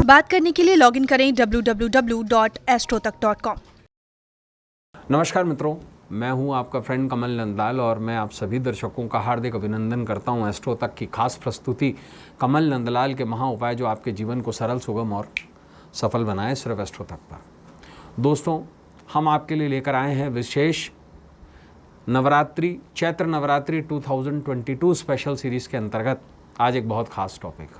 बात करने के लिए लॉगिन करें www.astrotak.com। नमस्कार मित्रों, मैं हूं आपका फ्रेंड कमल नंदलाल और मैं आप सभी दर्शकों का हार्दिक अभिनंदन करता हूं एस्ट्रो तक की खास प्रस्तुति कमल नंदलाल के महा उपाय जो आपके जीवन को सरल, सुगम और सफल बनाए, सिर्फ एस्ट्रो तक पर। दोस्तों, हम आपके लिए लेकर आए हैं विशेष नवरात्रि, चैत्र नवरात्रि 2022 स्पेशल सीरीज़ के अंतर्गत आज एक बहुत खास टॉपिक।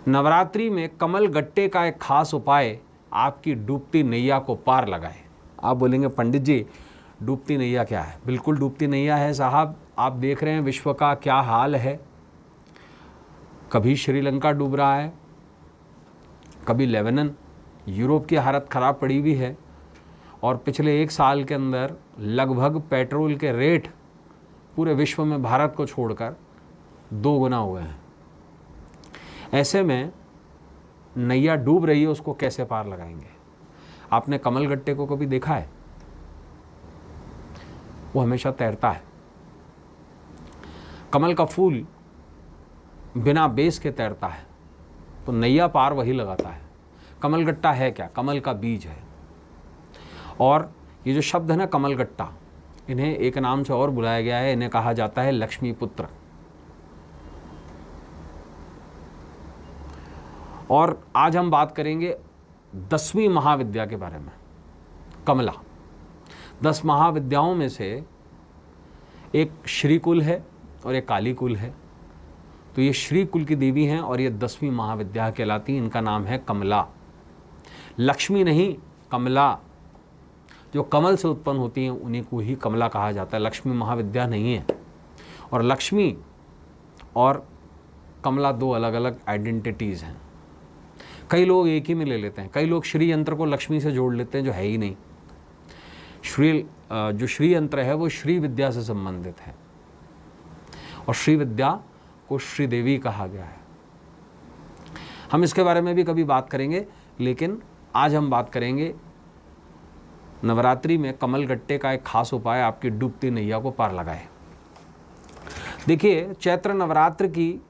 नवरात्रि में कमल गट्टे का एक खास उपाय आपकी डूबती नैया को पार लगाए। आप बोलेंगे पंडित जी, डूबती नैया क्या है? बिल्कुल डूबती नैया है साहब। आप देख रहे हैं विश्व का क्या हाल है। कभी श्रीलंका डूब रहा है, कभी लेबनान, यूरोप की हालत ख़राब पड़ी हुई है और पिछले एक साल के अंदर लगभग पेट्रोल के रेट पूरे विश्व में भारत को छोड़कर 2 गुना हुए हैं। ऐसे में नैया डूब रही है, उसको कैसे पार लगाएंगे? आपने कमल गट्टे को कभी देखा है? वो हमेशा तैरता है। कमल का फूल बिना बेस के तैरता है, तो नैया पार वही लगाता है। कमल गट्टा है क्या? कमल का बीज है। और ये जो शब्द है ना कमल गट्टा, इन्हें एक नाम से और बुलाया गया है, इन्हें कहा जाता है लक्ष्मी पुत्र। और आज हम बात करेंगे 10वीं महाविद्या के बारे में, कमला। 10 महाविद्याओं में से एक श्री कुल है और एक काली कुल है। तो ये श्री कुल की देवी हैं और ये 10वीं महाविद्या कहलाती हैं। इनका नाम है कमला। लक्ष्मी नहीं, कमला। जो कमल से उत्पन्न होती हैं उन्हीं को ही कमला कहा जाता है। लक्ष्मी महाविद्या नहीं है। और लक्ष्मी और कमला 2 अलग अलग आइडेंटिटीज़ हैं। कई लोग एक ही में ले लेते हैं। कई लोग श्री यंत्र को लक्ष्मी से जोड़ लेते हैं, जो है ही नहीं। जो श्री यंत्र है वो श्री विद्या से संबंधित है और श्री विद्या को श्री देवी कहा गया है। हम इसके बारे में भी कभी बात करेंगे, लेकिन आज हम बात करेंगे नवरात्रि में कमल गट्टे का एक खास उपाय आपकी डूबती नैया को पार लगाए। देखिए, चैत्र नवरात्र की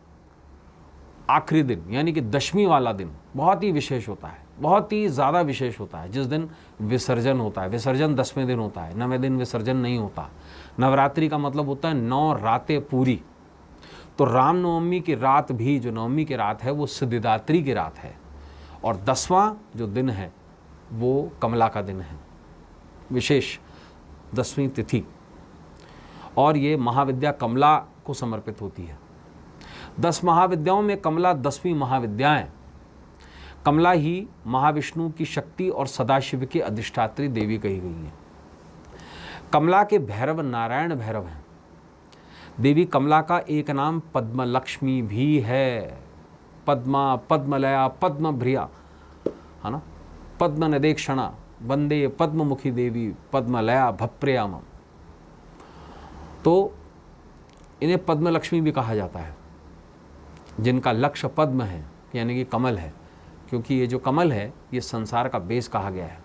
आखिरी दिन यानी कि 10वीं वाला दिन बहुत ही विशेष होता है, बहुत ही ज़्यादा विशेष होता है। जिस दिन विसर्जन होता है, विसर्जन 10वें दिन होता है, 9वें दिन विसर्जन नहीं होता। नवरात्रि का मतलब होता है 9 रातें पूरी। तो रामनवमी की रात भी, जो नवमी की रात है, वो सिद्धिदात्री की रात है और 10वां जो दिन है वो कमला का दिन है, विशेष 10वीं तिथि। और ये महाविद्या कमला को समर्पित होती है। 10 महाविद्याओं में कमला 10वीं महाविद्याएं। कमला ही महाविष्णु की शक्ति और सदाशिव की अधिष्ठात्री देवी कही गई है। कमला के भैरव नारायण भैरव हैं। देवी कमला का एक नाम पद्मलक्ष्मी भी है। पद्मा, पद्मलया, पद्मभ्रिया, है ना। पद्मनदेक्षणा वंदे पद्ममुखी देवी पद्मलया भप्रियाम। तो इन्हें पद्मलक्ष्मी भी कहा जाता है, जिनका लक्ष्य पद्म है यानी कि कमल है, क्योंकि ये जो कमल है ये संसार का बेस कहा गया है।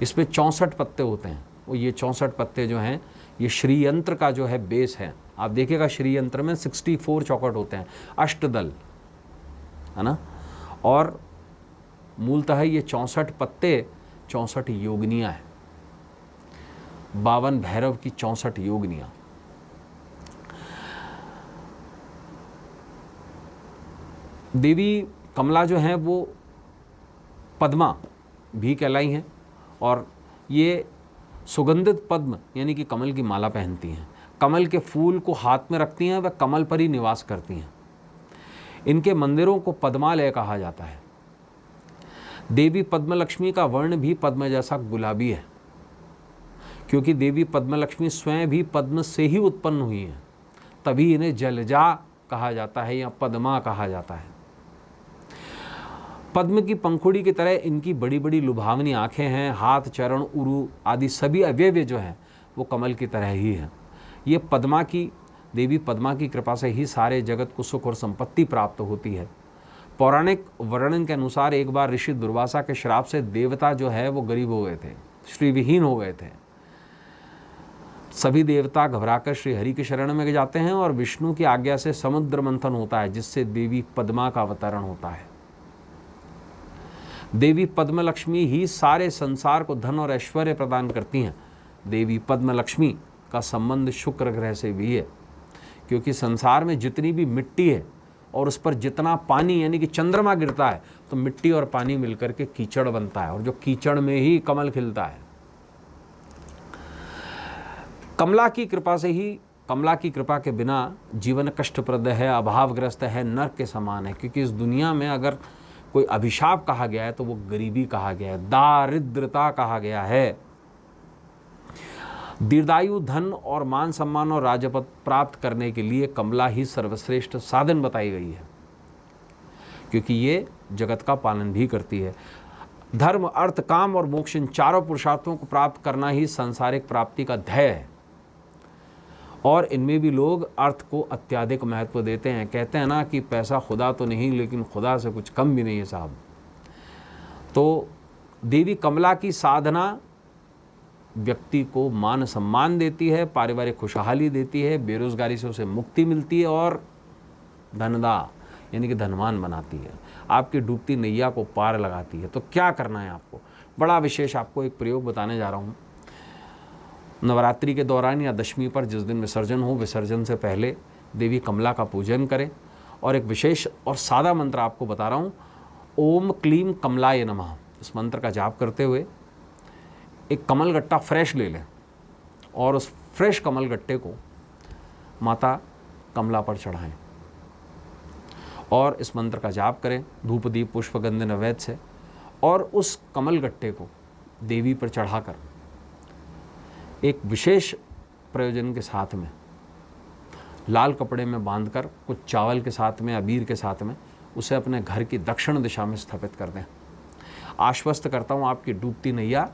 इसमें 64 पत्ते होते हैं और ये 64 पत्ते जो हैं ये श्री यंत्र का जो है बेस है। आप देखिएगा श्री यंत्र में 64 चौखट होते हैं, अष्टदल, है ना। और मूलतः ये 64 पत्ते 64 योगिनियाँ हैं, 52 भैरव की 64 योगिनियाँ। देवी कमला जो हैं वो पद्मा भी कहलाई हैं और ये सुगंधित पद्म यानी कि कमल की माला पहनती हैं। कमल के फूल को हाथ में रखती हैं, वह कमल पर ही निवास करती हैं। इनके मंदिरों को पद्मालय कहा जाता है। देवी पद्मलक्ष्मी का वर्ण भी पद्म जैसा गुलाबी है, क्योंकि देवी पद्मलक्ष्मी स्वयं भी पद्म से ही उत्पन्न हुई हैं। तभी इन्हें जलजा कहा जाता है या पद्मा कहा जाता है। पद्म की पंखुड़ी की तरह इनकी बड़ी बड़ी लुभावनी आंखें हैं। हाथ, चरण, उरु आदि सभी अवयव जो हैं वो कमल की तरह ही हैं। ये पद्मा की देवी पद्मा की कृपा से ही सारे जगत को सुख और संपत्ति प्राप्त होती है। पौराणिक वर्णन के अनुसार एक बार ऋषि दुर्वासा के श्राप से देवता जो है वो गरीब हो गए थे, श्रीविहीन हो गए थे। सभी देवता घबराकर श्री हरि की शरण में जाते हैं और विष्णु की आज्ञा से समुद्र मंथन होता है, जिससे देवी पद्मा का अवतरण होता है। देवी पद्म लक्ष्मी ही सारे संसार को धन और ऐश्वर्य प्रदान करती हैं। देवी पद्म लक्ष्मी का संबंध शुक्र ग्रह से भी है, क्योंकि संसार में जितनी भी मिट्टी है और उस पर जितना पानी यानी कि चंद्रमा गिरता है, तो मिट्टी और पानी मिलकर के कीचड़ बनता है, और जो कीचड़ में ही कमल खिलता है। कमला की कृपा से ही, कमला की कृपा के बिना जीवन कष्टप्रद है, अभावग्रस्त है, नरक के समान है। क्योंकि इस दुनिया में अगर कोई अभिशाप कहा गया है तो वो गरीबी कहा गया है, दारिद्रता कहा गया है। दीर्घायु, धन और मान सम्मान और राजपद प्राप्त करने के लिए कमला ही सर्वश्रेष्ठ साधन बताई गई है, क्योंकि ये जगत का पालन भी करती है। धर्म, अर्थ, काम और मोक्ष, इन चारों पुरुषार्थों को प्राप्त करना ही सांसारिक प्राप्ति का ध्येय है। और इनमें भी लोग अर्थ को अत्यधिक महत्व देते हैं। कहते हैं ना कि पैसा खुदा तो नहीं, लेकिन खुदा से कुछ कम भी नहीं है साहब। तो देवी कमला की साधना व्यक्ति को मान सम्मान देती है, पारिवारिक खुशहाली देती है, बेरोजगारी से उसे मुक्ति मिलती है और धनदा यानी कि धनवान बनाती है, आपकी डूबती नैया को पार लगाती है। तो क्या करना है आपको? बड़ा विशेष आपको एक प्रयोग बताने जा रहा हूँ। नवरात्रि के दौरान या दशमी पर जिस दिन विसर्जन हो, विसर्जन से पहले देवी कमला का पूजन करें। और एक विशेष और सादा मंत्र आपको बता रहा हूँ, ओम क्लीम कमलाय नमः। इस मंत्र का जाप करते हुए एक कमल गट्टा फ्रेश ले लें और उस फ्रेश कमल गट्टे को माता कमला पर चढ़ाएं और इस मंत्र का जाप करें धूप दीप पुष्प गंध नैवेद्य से। और उस कमल गट्टे को देवी पर चढ़ाकर एक विशेष प्रयोजन के साथ में लाल कपड़े में बांधकर कुछ चावल के साथ में, अबीर के साथ में उसे अपने घर की दक्षिण दिशा में स्थापित कर दें। आश्वस्त करता हूँ आपकी डूबती नैया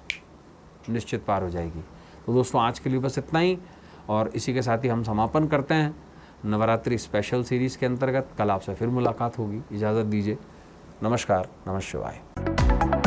निश्चित पार हो जाएगी। तो दोस्तों आज के लिए बस इतना ही, और इसी के साथ ही हम समापन करते हैं नवरात्रि स्पेशल सीरीज़ के अंतर्गत। कल आपसे फिर मुलाकात होगी, इजाज़त दीजिए। नमस्कार, नमः शिवाय।